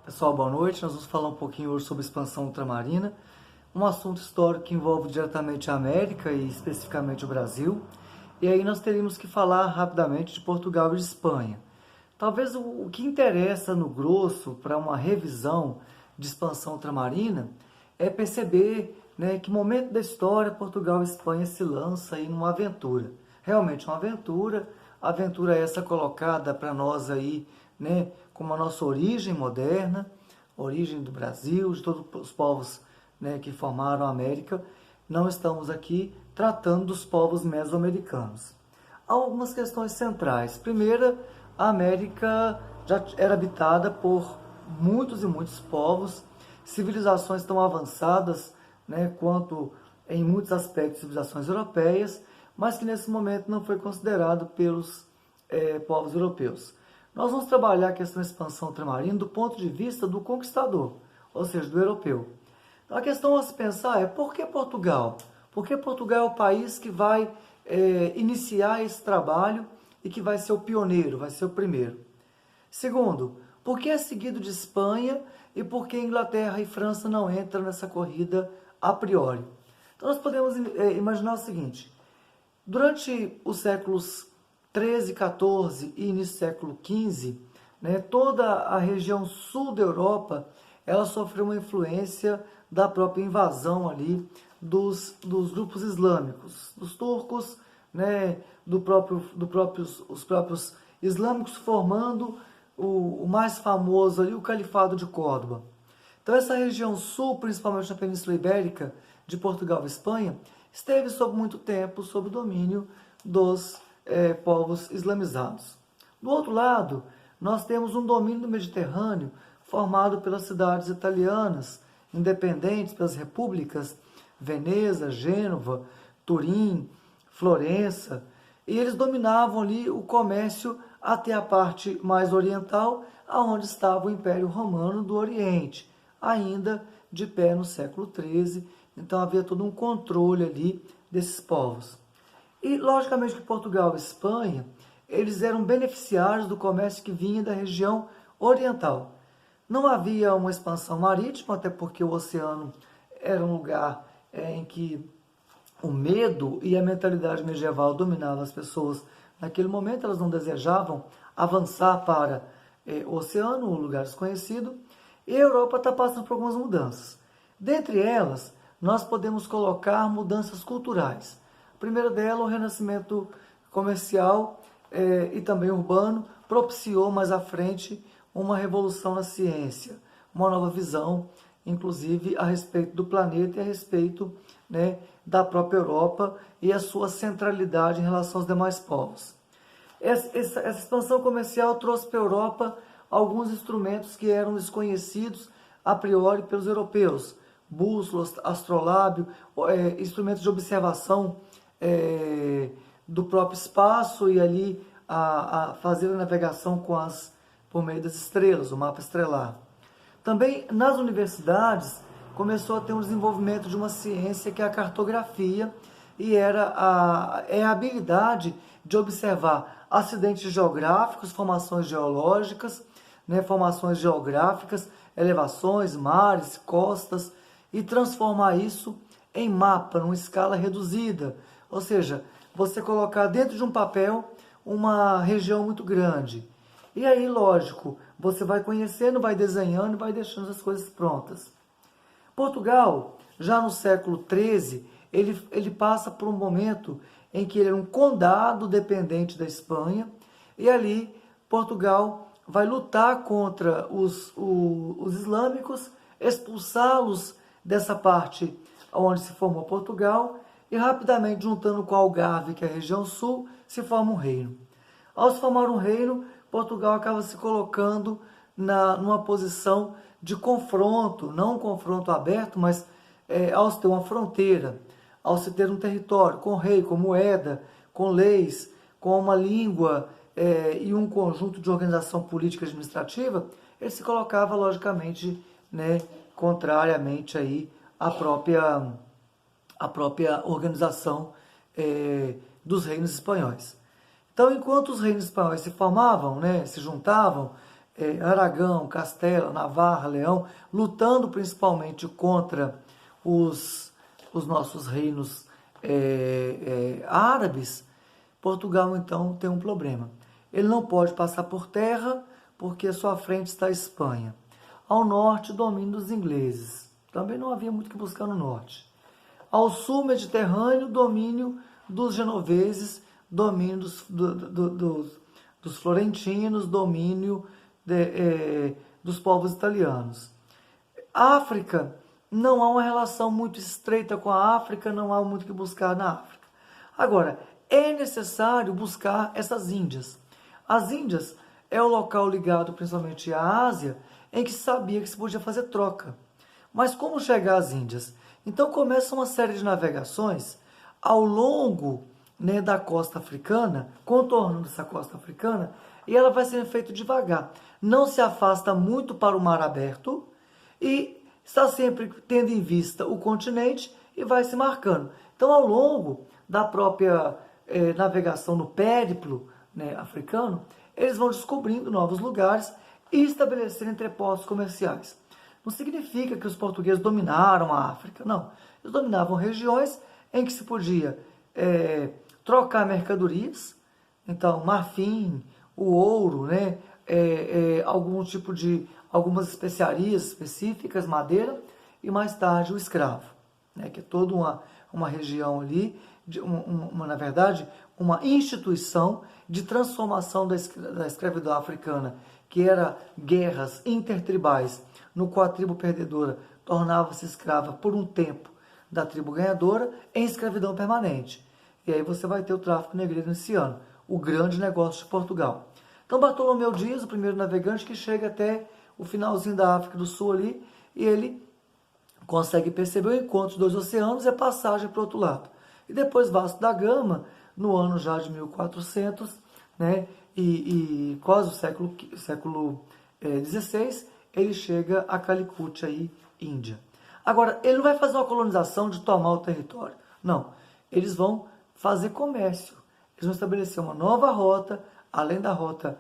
Pessoal, boa noite. Nós vamos falar um pouquinho hoje sobre expansão ultramarina, um assunto histórico que envolve diretamente a América e especificamente o Brasil. E aí nós teríamos que falar rapidamente de Portugal e de Espanha. Talvez o que interessa no grosso para uma revisão de expansão ultramarina é perceber, né, que momento da história Portugal e Espanha se lança aí numa aventura. Realmente uma aventura essa colocada para nós aí, né, como a nossa origem moderna, origem do Brasil, de todos os povos, né, que formaram a América. Não estamos aqui tratando dos povos mesoamericanos. Há algumas questões centrais. Primeira, a América já era habitada por muitos e muitos povos, civilizações tão avançadas, né, quanto em muitos aspectos civilizações europeias, mas que nesse momento não foi considerado pelos povos europeus. Nós vamos trabalhar a questão da expansão ultramarina do ponto de vista do conquistador, ou seja, do europeu. Então, a questão a se pensar é por que Portugal? Por que Portugal é o país que vai iniciar esse trabalho e que vai ser o pioneiro, vai ser o primeiro? Segundo, por que é seguido de Espanha e por que Inglaterra e França não entram nessa corrida a priori? Então nós podemos imaginar o seguinte: durante os séculos 13, 14 e início do século 15, né, toda a região sul da Europa ela sofreu uma influência da própria invasão ali dos grupos islâmicos, dos turcos, né, os próprios islâmicos formando o mais famoso ali, o Califado de Córdoba. Então essa região sul, principalmente na Península Ibérica, de Portugal e Espanha, esteve sob muito tempo sob o domínio dos povos islamizados. Do outro lado, nós temos um domínio do Mediterrâneo formado pelas cidades italianas, independentes, pelas repúblicas, Veneza, Gênova, Turim, Florença, e eles dominavam ali o comércio até a parte mais oriental, aonde estava o Império Romano do Oriente, ainda de pé no século XIII, então havia todo um controle ali desses povos. E, logicamente, que Portugal e Espanha, eles eram beneficiários do comércio que vinha da região oriental. Não havia uma expansão marítima, até porque o oceano era um lugar em que o medo e a mentalidade medieval dominavam as pessoas. Naquele momento, elas não desejavam avançar para o oceano, um lugar desconhecido, e a Europa está passando por algumas mudanças. Dentre elas, nós podemos colocar mudanças culturais. A primeira dela, o renascimento comercial e também urbano, propiciou mais à frente uma revolução na ciência, uma nova visão, inclusive a respeito do planeta e a respeito, né, da própria Europa e a sua centralidade em relação aos demais povos. Essa expansão comercial trouxe para a Europa alguns instrumentos que eram desconhecidos a priori pelos europeus, bússolas, astrolábio, instrumentos de observação do próprio espaço e ali a fazer a navegação por meio das estrelas, o mapa estrelar. Também nas universidades começou a ter um desenvolvimento de uma ciência que é a cartografia e é a habilidade de observar acidentes geográficos, formações geológicas, né, formações geográficas, elevações, mares, costas, e transformar isso em mapa, numa escala reduzida. Ou seja, você colocar dentro de um papel uma região muito grande. E aí, lógico, você vai conhecendo, vai desenhando e vai deixando as coisas prontas. Portugal, já no século XIII, ele passa por um momento em que ele era um condado dependente da Espanha, e ali Portugal vai lutar contra os islâmicos, expulsá-los dessa parte onde se formou Portugal, e rapidamente, juntando com Algarve, que é a região sul, se forma um reino. Ao se formar um reino, Portugal acaba se colocando numa posição de confronto, não um confronto aberto, mas ao se ter uma fronteira, ao se ter um território com rei, com moeda, com leis, com uma língua e um conjunto de organização política e administrativa, ele se colocava, logicamente, né, contrariamente aí à própria organização dos reinos espanhóis. Então, enquanto os reinos espanhóis se formavam, né, se juntavam, Aragão, Castela, Navarra, Leão, lutando principalmente contra os nossos reinos árabes, Portugal então tem um problema. Ele não pode passar por terra porque à sua frente está a Espanha. Ao norte, domínio dos ingleses. Também não havia muito o que buscar no norte. Ao sul, Mediterrâneo, domínio dos genoveses, domínio dos florentinos, domínio dos povos italianos. África, não há uma relação muito estreita com a África, não há muito o que buscar na África. Agora, é necessário buscar essas Índias. As Índias é o local ligado principalmente à Ásia, em que se sabia que se podia fazer troca. Mas como chegar às Índias? Então começa uma série de navegações ao longo, né, da costa africana, contornando essa costa africana, e ela vai sendo feita devagar. Não se afasta muito para o mar aberto e está sempre tendo em vista o continente e vai se marcando. Então, ao longo da própria navegação no périplo, né, africano, eles vão descobrindo novos lugares e estabelecendo entrepostos comerciais. Não significa que os portugueses dominaram a África, não. Eles dominavam regiões em que se podia trocar mercadorias, então marfim, o ouro, né, algumas especiarias específicas, madeira, e mais tarde o escravo, né, que é toda uma região ali, na verdade, uma instituição de transformação da escravidão africana, que era guerras intertribais, no qual a tribo perdedora tornava-se escrava por um tempo da tribo ganhadora, em escravidão permanente. E aí você vai ter o tráfico negreiro iniciando, o grande negócio de Portugal. Então Bartolomeu Dias, o primeiro navegante que chega até o finalzinho da África do Sul ali, e ele consegue perceber o encontro dos dois oceanos e a passagem para o outro lado. E depois Vasco da Gama, no ano já de 1400, né, e quase o século XVI, ele chega a Calicut, aí, Índia. Agora, ele não vai fazer uma colonização de tomar o território. Não. Eles vão fazer comércio. Eles vão estabelecer uma nova rota, além da rota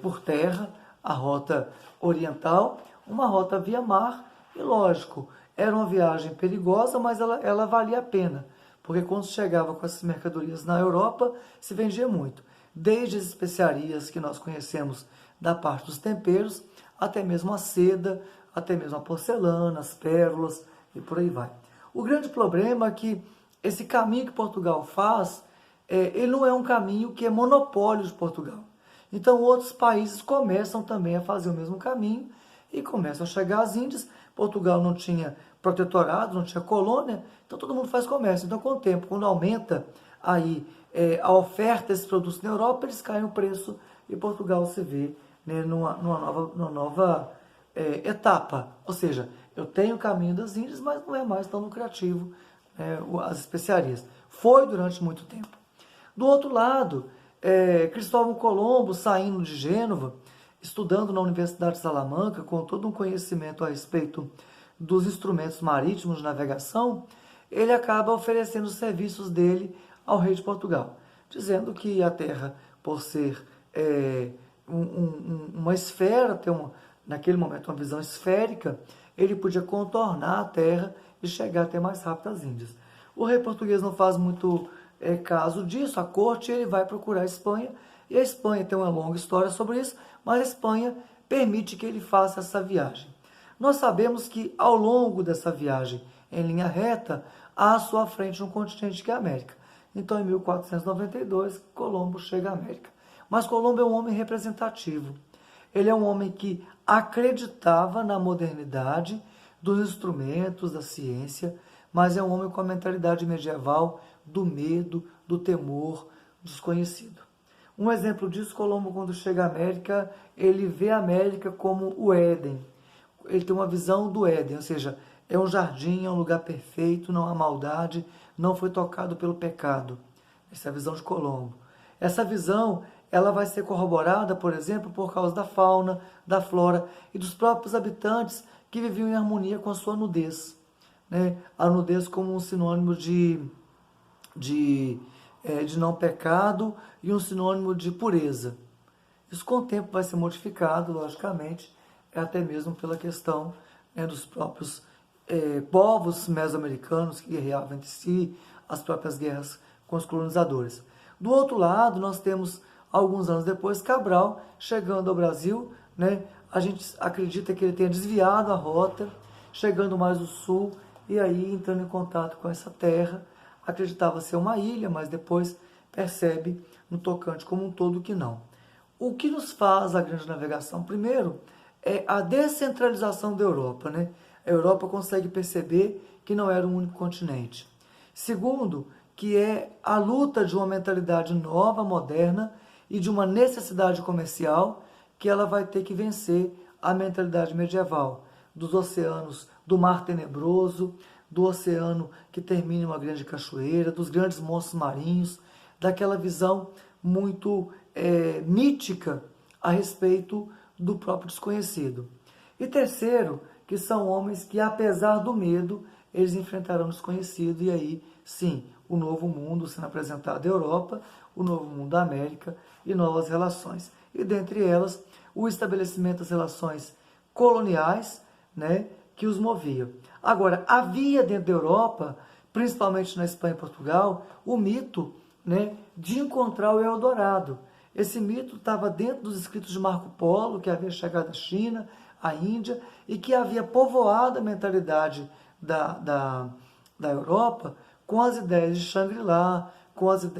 por terra, a rota oriental, uma rota via mar. E, lógico, era uma viagem perigosa, mas ela valia a pena. Porque quando chegava com essas mercadorias na Europa, se vendia muito. Desde as especiarias que nós conhecemos da parte dos temperos, até mesmo a seda, até mesmo a porcelana, as pérolas e por aí vai. O grande problema é que esse caminho que Portugal faz, ele não é um caminho que é monopólio de Portugal. Então outros países começam também a fazer o mesmo caminho e começam a chegar às Índias. Portugal não tinha protetorado, não tinha colônia, então todo mundo faz comércio. Então com o tempo, quando aumenta aí a oferta desses produtos na Europa, eles caem o preço e Portugal se vê, né, numa nova etapa. Ou seja, eu tenho o caminho das Índias, mas não é mais tão lucrativo as especiarias. Foi durante muito tempo. Do outro lado, Cristóvão Colombo, saindo de Gênova, estudando na Universidade de Salamanca, com todo um conhecimento a respeito dos instrumentos marítimos de navegação, ele acaba oferecendo os serviços dele ao rei de Portugal, dizendo que a terra, por ser uma esfera, ter naquele momento uma visão esférica, ele podia contornar a terra e chegar até mais rápido às Índias. O rei português não faz muito caso disso, a corte, ele vai procurar a Espanha, e a Espanha tem uma longa história sobre isso, mas a Espanha permite que ele faça essa viagem. Nós sabemos que ao longo dessa viagem em linha reta, há à sua frente um continente que é a América. Então, em 1492, Colombo chega à América. Mas Colombo é um homem representativo. Ele é um homem que acreditava na modernidade dos instrumentos, da ciência, mas é um homem com a mentalidade medieval do medo, do temor, do desconhecido. Um exemplo disso, Colombo, quando chega à América, ele vê a América como o Éden. Ele tem uma visão do Éden, ou seja, é um jardim, é um lugar perfeito, não há maldade, não foi tocado pelo pecado. Essa é a visão de Colombo. Essa visão, ela vai ser corroborada, por exemplo, por causa da fauna, da flora e dos próprios habitantes que viviam em harmonia com a sua nudez. Né? A nudez como um sinônimo de não pecado e um sinônimo de pureza. Isso com o tempo vai ser modificado, logicamente, até mesmo pela questão, né, dos próprios povos mesoamericanos que guerreavam entre si, as próprias guerras com os colonizadores. Do outro lado, nós temos, alguns anos depois, Cabral chegando ao Brasil, né? A gente acredita que ele tenha desviado a rota, chegando mais ao sul, e aí entrando em contato com essa terra. Acreditava ser uma ilha, mas depois percebe no tocante como um todo que não. O que nos faz a grande navegação? Primeiro, é a descentralização da Europa, né? A Europa consegue perceber que não era um único continente. Segundo, que é a luta de uma mentalidade nova, moderna e de uma necessidade comercial que ela vai ter que vencer a mentalidade medieval dos oceanos, do mar tenebroso, do oceano que termina em uma grande cachoeira, dos grandes monstros marinhos, daquela visão muito mítica a respeito do próprio desconhecido. E terceiro, que são homens que, apesar do medo, eles enfrentarão o desconhecido, e aí, sim, o novo mundo sendo apresentado à Europa, o novo mundo da América e novas relações. E dentre elas, o estabelecimento das relações coloniais, né, que os movia. Agora, havia dentro da Europa, principalmente na Espanha e Portugal, o mito, né, de encontrar o Eldorado. Esse mito estava dentro dos escritos de Marco Polo, que havia chegado à China, à Índia, e que havia povoado a mentalidade da Europa com as ideias de Shangri-La,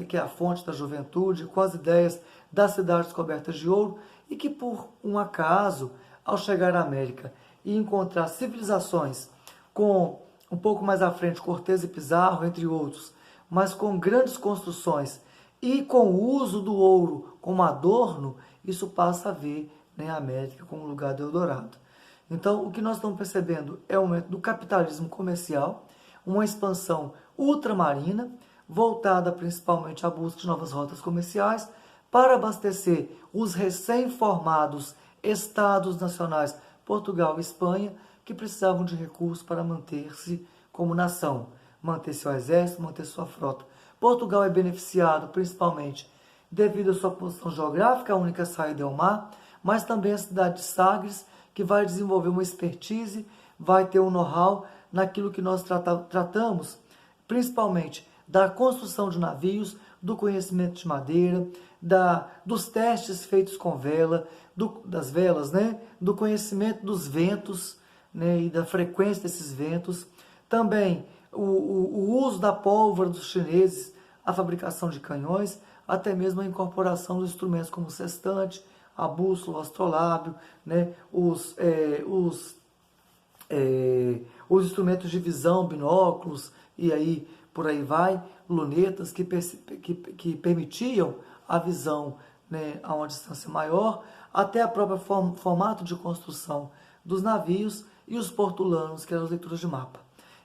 que é a fonte da juventude, com as ideias das cidades cobertas de ouro, e que por um acaso, ao chegar à América e encontrar civilizações com, um pouco mais à frente, Cortés e Pizarro, entre outros, mas com grandes construções e com o uso do ouro como adorno, isso passa a ver, né, a América como lugar do Eldorado. Então, o que nós estamos percebendo é o aumento do capitalismo comercial, uma expansão ultramarina, voltada principalmente à busca de novas rotas comerciais, para abastecer os recém-formados estados nacionais Portugal e Espanha, que precisavam de recursos para manter-se como nação, manter seu exército, manter sua frota. Portugal é beneficiado principalmente devido à sua posição geográfica, a única saída é o mar, mas também a cidade de Sagres, que vai desenvolver uma expertise, vai ter um know-how naquilo que nós tratamos, principalmente da construção de navios, do conhecimento de madeira, dos testes feitos com vela, das velas, né? Do conhecimento dos ventos, né? E da frequência desses ventos. Também o uso da pólvora dos chineses, a fabricação de canhões, até mesmo a incorporação dos instrumentos como o sextante, a bússola, o astrolábio, né? Os instrumentos de visão, binóculos, e aí por aí vai, lunetas que permitiam a visão, né, a uma distância maior, até a própria formato de construção dos navios e os portulanos, que eram as leituras de mapa.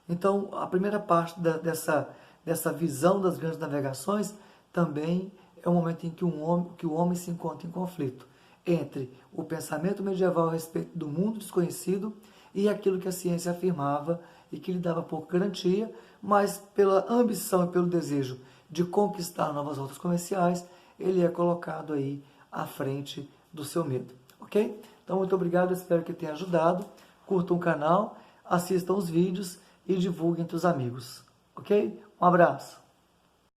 Então, a primeira parte dessa visão das grandes navegações também é o momento em que o homem se encontra em conflito entre o pensamento medieval a respeito do mundo desconhecido e aquilo que a ciência afirmava e que lhe dava pouca garantia, mas pela ambição e pelo desejo de conquistar novas rotas comerciais, ele é colocado aí à frente do seu medo, ok? Então, muito obrigado, espero que tenha ajudado. Curtam o canal, assistam os vídeos e divulguem entre os amigos, ok? Um abraço!